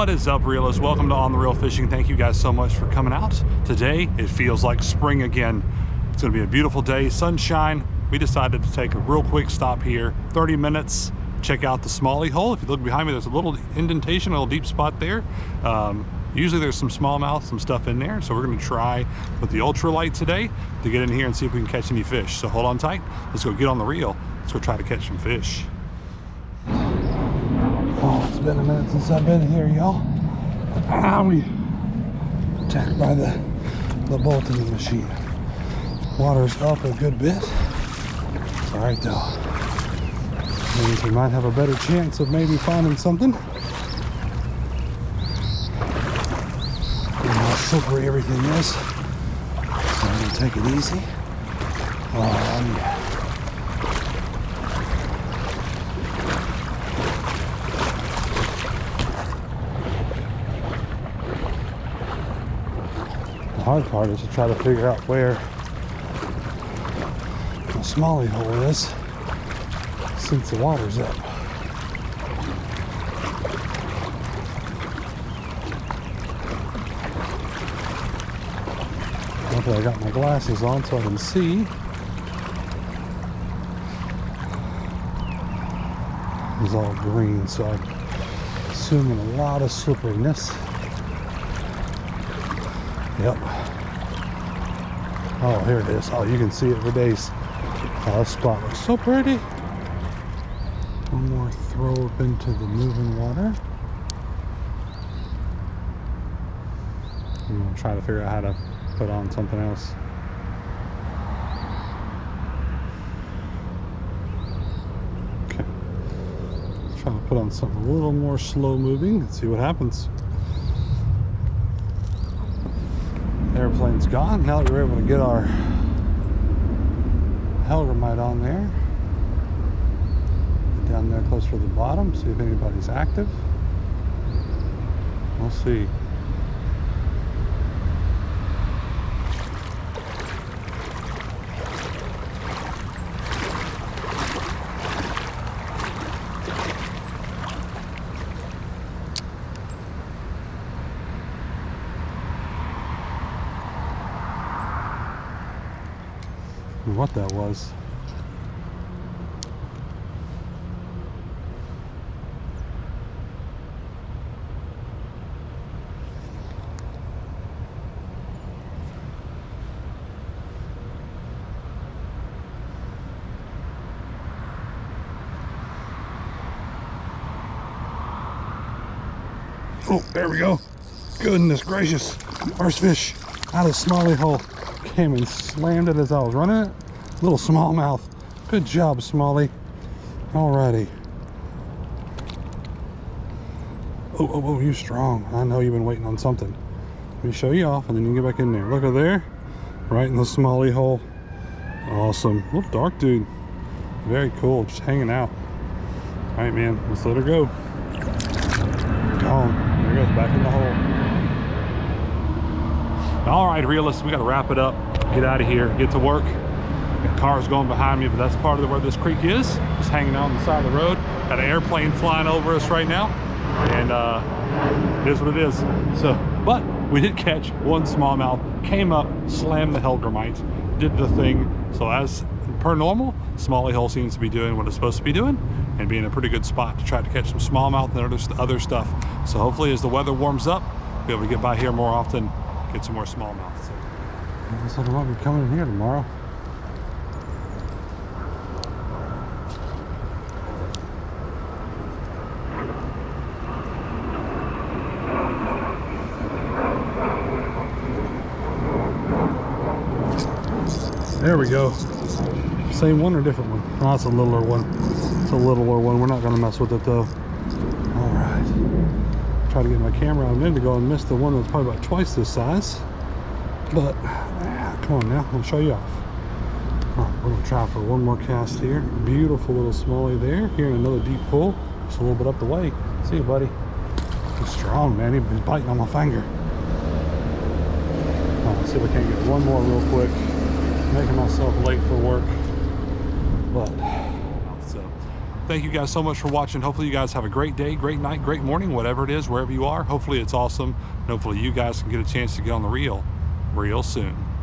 What is up, realists? Welcome to On The Real Fishing. Thank you guys so much for coming out. Today, it feels like spring again. It's gonna be a beautiful day, sunshine. We decided to take a real quick stop here, 30 minutes, check out the Smalley hole. If you look behind me, there's a little indentation, a little deep spot there. Usually there's some smallmouth, some stuff in there. So we're gonna try with the ultralight today to get in here and see if we can catch any fish. So hold on tight, let's go get on the reel. Let's go try to catch some fish. Oh, it's been a minute since I've been here, y'all. We attacked by the bolt in the machine. Water's up a good bit. It's all right though. Means we might have a better chance of maybe finding something. And how slippery everything is. So I'm gonna take it easy. The hard part is to try to figure out where the Smalley hole is since the water's up. Hopefully I got my glasses on so I can see. It's all green, so I'm assuming a lot of slipperiness. Yep. Oh, here it is. Oh, you can see it for days. Oh, this spot looks so pretty. One more throw up into the moving water. I'm gonna try to figure out how to put on something else. Okay. Let's try to put on something a little more slow moving and see what happens. Airplane's gone. Now that we're able to get our Helgermite on there, get down there closer to the bottom, see if anybody's active. We'll see. What that was. Oh, there we go. Goodness gracious. First fish out of the Smalley hole. Came and slammed it as I was running it. Little smallmouth. Good job, Smalley. Alrighty. Oh, you're strong. I know you've been waiting on something. Let me show you off and then you can get back in there. Look at there. Right in the Smalley hole. Awesome. Little dark dude. Very cool. Just hanging out. Alright, man. Let's let her go. Gone. There goes back in the hole. Alright, realists. We got to wrap it up. Get out of here. Get to work. Got cars going behind me, but that's part of where this creek is. Just hanging out on the side of the road. Got an airplane flying over us right now, and it is what it is. So, but we did catch one smallmouth. Came up, slammed the Helgermite, did the thing. So as per normal, Smalley hole seems to be doing what it's supposed to be doing, and being a pretty good spot to try to catch some smallmouth and other stuff. So hopefully, as the weather warms up, we'll be able to get by here more often, get some more smallmouth. So, looks like I might be coming in here tomorrow. There we go. Same one or different one? Oh, that's a littler one. It's a littler one. We're not going to mess with it though. All right. Try to get my camera on a minute ago and missed the one that's probably about twice this size. But come on now, I'll show you off. All right, we're going to try for one more cast here. Beautiful little Smalley there. Here in another deep pool. Just a little bit up the way. See you, buddy. He's strong, man. He's biting on my finger. All right, let's see if I can't get one more real quick. Making myself late for work, but so Thank you guys so much for watching. Hopefully you guys have a great day, great night, great morning, whatever it is, wherever you are. Hopefully it's awesome. And hopefully you guys can get a chance to get on the reel real soon.